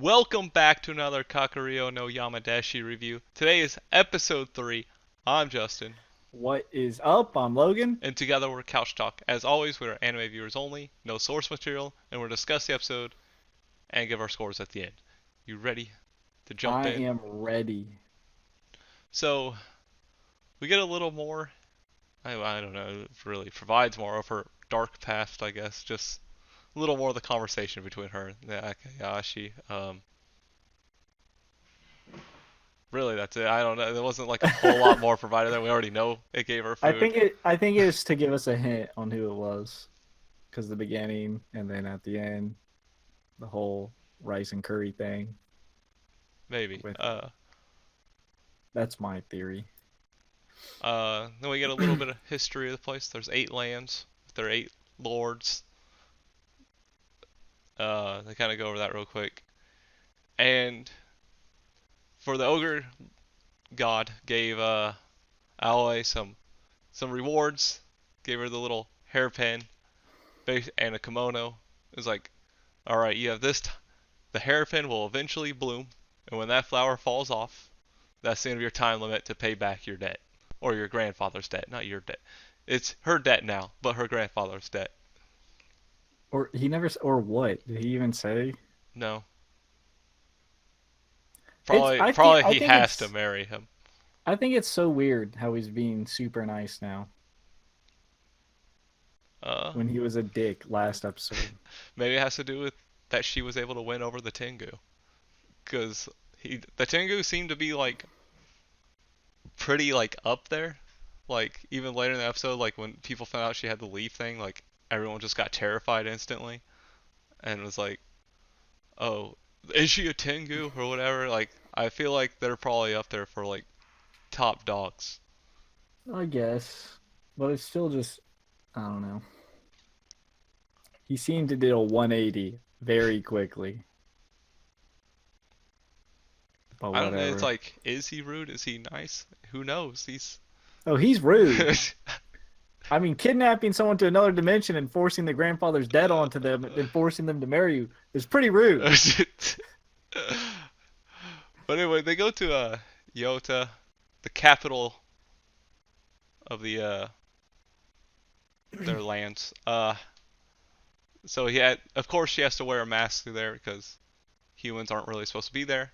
Welcome back to another Kakuriyo no Yamadeshi review. Today is episode 3. I'm Justin, What is up? I'm Logan. and together we're Couch Talk. As always, we are anime viewers only, no source material, and we'll discuss the episode and give our scores at the end. You ready to jump I in? am ready. So, we get a little more, I don't know, it really provides more of her dark past, I guess. Just a little more of the conversation between her and Akayashi. Really, that's it. I don't know. There wasn't like a whole lot more provided there. We already know it gave her I food. think it. I think it's to give us a hint on who it was, because the beginning and then at the end, the whole rice and curry thing Maybe. with it. That's my theory. Then we get a little bit of history of the place. There's 8 lands. There are 8 lords. They kind of go over that real quick. And for the ogre god, gave Aoi some rewards. Gave her the little hairpin and a kimono. It was like, all right, you have this. The hairpin will eventually bloom, and when that flower falls off, that's the end of your time limit to pay back your debt. Or your grandfather's debt, not your debt. It's her debt now, but her grandfather's debt. Or he never. Or what did he even say? No. It's. Probably I think. probably I he think has to it's. marry him. I think it's so weird how he's being super nice now Uh when he was a dick last episode. Maybe it has to do with that she was able to win over the Tengu. Cause the Tengu seemed to be like pretty like up there. Like even later in the episode, like when people found out she had the leaf thing, like everyone just got terrified instantly and was like, "Oh, is she a Tengu or whatever?" Like I feel like they're probably up there for like top dogs. I guess, but it's still just. I don't know. He seemed to do a 180 very quickly, but I don't know. It's whatever. like, is he rude? Is he nice? Who knows? He's Oh, he's rude. I mean, kidnapping someone to another dimension and forcing the grandfather's debt onto them and then forcing them to marry you is pretty rude. But anyway, they go to Yota, the capital of their lands. So of course, she has to wear a mask through there because humans aren't really supposed to be there,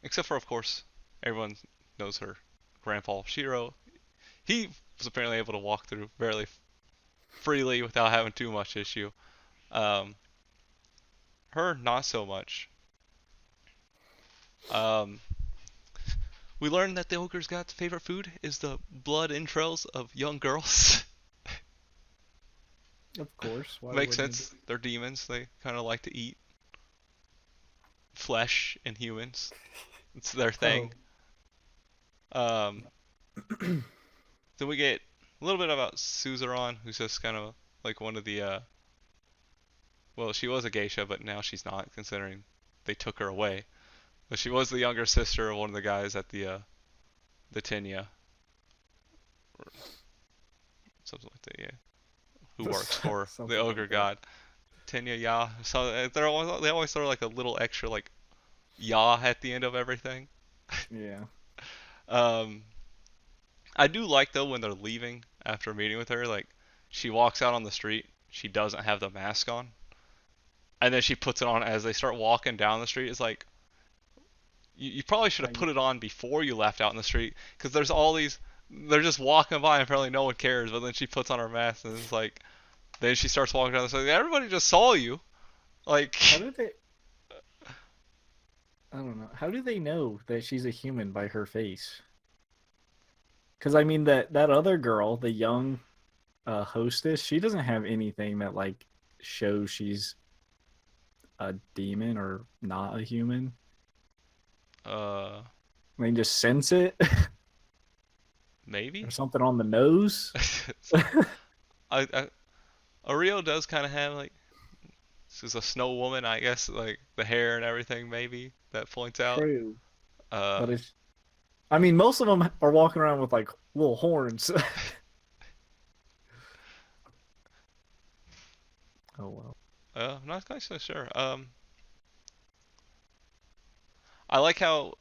except for, of course, everyone knows her grandpa Shiro. He was apparently able to walk through fairly freely without having too much issue. Um, her not so much. Um, we learned that the ogre's god's favorite food is the blood entrails of young girls. Of course, why Makes wouldn't sense. They're demons. They kind of like to eat flesh and humans. It's their he? thing. Um, Oh, then we get a little bit about Suzerain, who's just kind of like one of the well, she was a geisha, but now she's not, considering they took her away. But she was the younger sister of one of the guys at the Tenya, or something like that. Yeah, who works for the something ogre like that. god Tenya Ya. So they always throw like a little extra like Ya at the end of everything. Yeah, Um, I do like though when they're leaving after meeting with her, like she walks out on the street, she doesn't have the mask on, and then she puts it on as they start walking down the street. It's like you probably should have I, put it on before you left out in the street, because there's all these. They're just walking by and apparently no one cares. But then she puts on her mask and it's like, then she starts walking down the street. Everybody just saw you. Like, how did they? I don't know. How do they know that she's a human by her face? Because I mean that other girl, the young hostess, she doesn't have anything that like shows she's a demon or not a human. uh, They just sense it or maybe. something on the nose. I Ario does kind of have like, she's a snow woman, I guess, like the hair and everything maybe that points out. True, Uh, but it's. I mean, most of them are walking around with like little horns. Oh well. I'm not quite so sure. I like how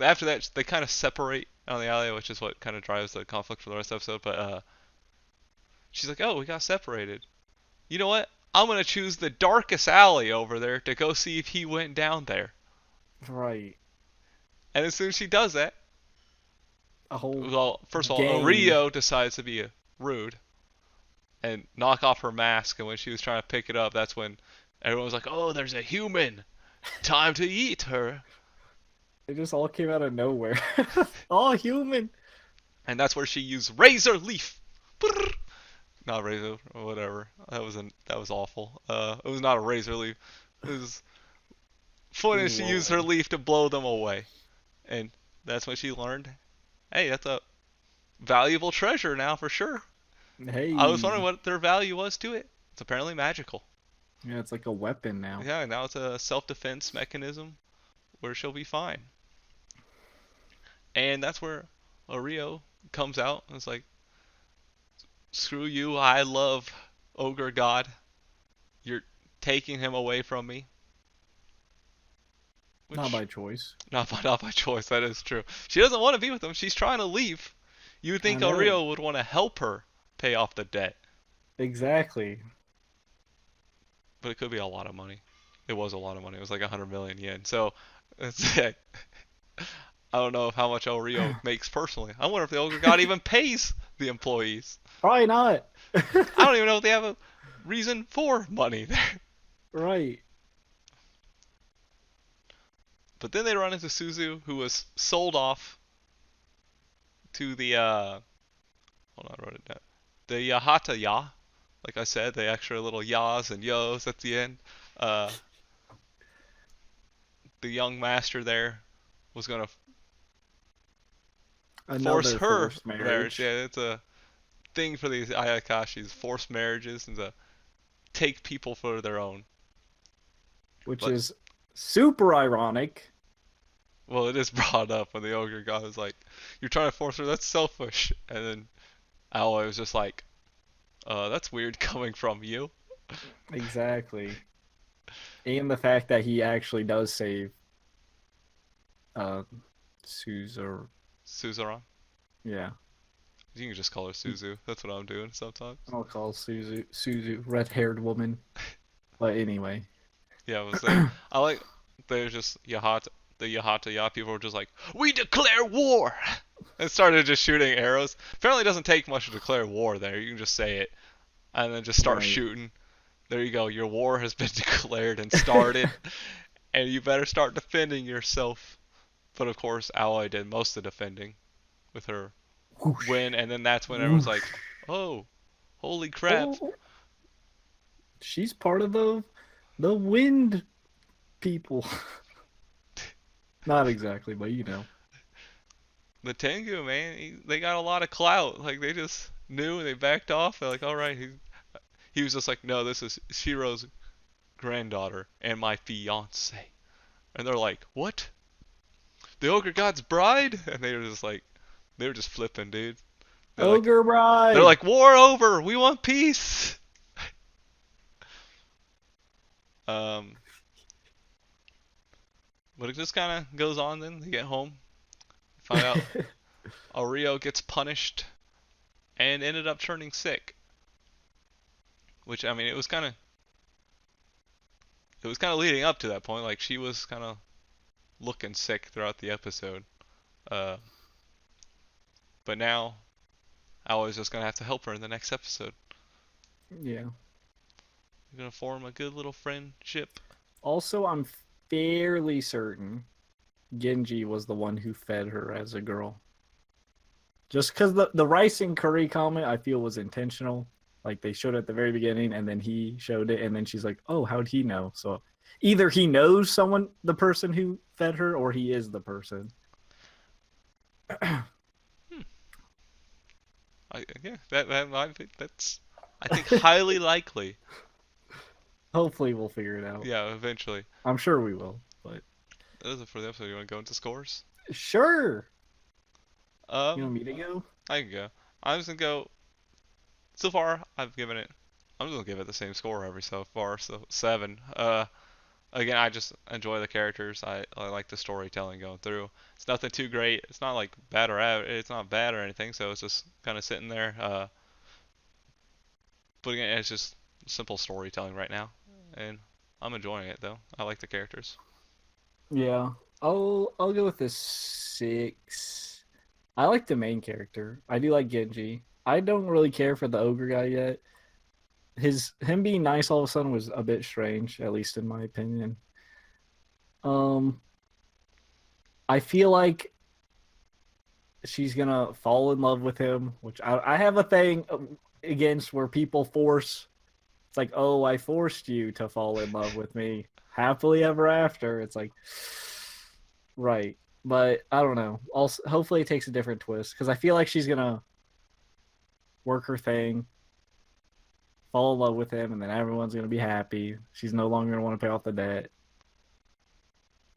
after that they kind of separate on the alley, which is what kind of drives the conflict for the rest of the episode. But she's like, "Oh, we got separated. You know what? I'm gonna choose the darkest alley over there to go see if he went down there." Right. And as soon as she does that, A whole well, first of all, gang. Rio decides to be rude and knock off her mask. And when she was trying to pick it up, that's when everyone was like, "Oh, there's a human. Time to eat her." It just all came out of nowhere. All human. And that's where she used razor leaf. Not razor or whatever. That was awful. It was not a razor leaf. It was funny she used her Lord. leaf to blow them away. And that's when she learned, hey, that's a valuable treasure now for sure. I was wondering Hey. what their value was to it. It's apparently magical. Yeah, it's like a weapon now. Yeah, now it's a self-defense mechanism where she'll be fine. And that's where Rio comes out and is like, screw you, I love Ogre God. You're taking him away from me. Not Which, by choice. not by choice, that is true. She doesn't want to be with him. She's trying to leave. You would I think know. Rio would want to help her pay off the debt, Exactly. but it could be a lot of money. It was a lot of money. It was like 100 million yen. So it's, I don't know how much El Rio makes personally. I wonder if the Ogre God even pays the employees. Probably not. I don't even know if they have a reason for money there. Right. But then they run into Suzu, who was sold off to the hold on, I wrote it down. The Yahata Ya. Like I said, the extra little yas and yos at the end. Uh, the young master there was gonna force Another her forced marriage. marriage, Yeah, it's a thing for these Ayakashis, forced marriages and to take people for their own. which But is super ironic. well, it is brought up when the ogre god was like, "You're trying to force her. That's selfish." And then Aoi was just like, that's weird coming from you, Exactly. And the fact that he actually does save uh Suzu. Suzuran. Yeah. You can just call her Suzu. That's what I'm doing sometimes. I'll call Suzu red-haired woman. But anyway. Yeah, I was saying. I like. There's just Yahata. The Yahata Ya people were just like, "We declare war!" And started just shooting arrows. Apparently, it doesn't take much to declare war there. You can just say it and then just start Right. shooting. There you go. Your war has been declared and started, and you better start defending yourself. But of course, Alloy did most of the defending with her Whoosh. win, and then that's when everyone's like, Whoosh. "Oh, holy crap!" Oh, she's part of the wind people. Not exactly, but you know. The Tengu man, they got a lot of clout. Like they just knew and they backed off. They're like, "All right." He was just like, "No, this is Shiro's granddaughter and my fiance." And they're like, "What? The ogre god's bride?" And they were just like, they were just flipping, dude. They're like, Ogre they're Bride. like, "War over. We want peace." Um, but it just kind of goes on. Then they get home, find out Aureo gets punished and ended up turning sick. Which I mean, it was kind of leading up to that point. Like she was kind of looking sick throughout the episode. Uh, but now I was just gonna have to help her in the next episode. Yeah. We're gonna form a good little friendship. Also, I'm fairly certain Genji was the one who fed her as a girl. Just because the rice and curry comment I feel was intentional. Like they showed it at the very beginning and then he showed it and then she's like, oh, how'd he know? So either he knows someone, the person who fed her, or he is the person. Hmm. Yeah, that might be, that's I think highly likely. Hopefully we'll figure it out. Yeah, eventually. I'm sure we will, but That is it for the episode. You want to go into scores? sure. You Um, want me to go? I can go. I'm just gonna go. So far, I've given it. I'm just gonna give it the same score every so far. So 7. Again, I just enjoy the characters. I like the storytelling going through. It's nothing too great. It's not like bad or it's not bad or anything. So it's just kind of sitting there. Putting it as just simple storytelling right now, and I'm enjoying it though. I like the characters. Yeah, I'll go with this 6. I like the main character. I do like Genji. I don't really care for the ogre guy yet. Him being nice all of a sudden was a bit strange, at least in my opinion. Um, I feel like she's gonna fall in love with him, which I have a thing against where people force. It's like, oh, I forced you to fall in love with me happily ever after. It's like, right, but I don't know. Also, hopefully, it takes a different twist because I feel like she's gonna work her thing, fall in love with him, and then everyone's gonna be happy. She's no longer gonna want to pay off the debt,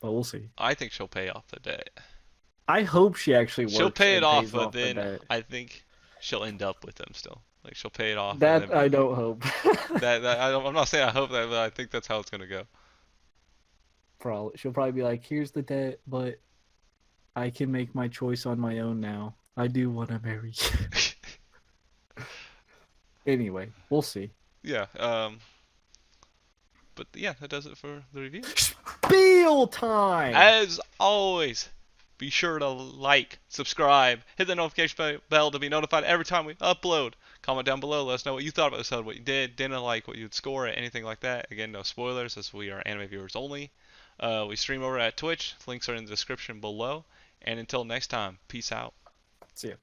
but we'll see. I think she'll pay off the debt. I hope she actually She'll works pay it and off, pays but off the then debt. I think she'll end up with him still. Like she'll pay it off, and That then I don't hope. I'm not saying I hope that, but I think that's how it's gonna go. Probably she'll probably be like, "Here's the debt, but I can make my choice on my own now. I do want to marry you." Anyway, we'll see. Yeah. But yeah, that does it for the review. Spiel time. As always, be sure to like, subscribe, hit the notification bell to be notified every time we upload. Comment down below, let us know what you thought about this episode, what you did, didn't like, what you'd score it, anything like that. Again, no spoilers as we are anime viewers only. We stream over at Twitch. Links are in the description below. And until next time, peace out. See ya.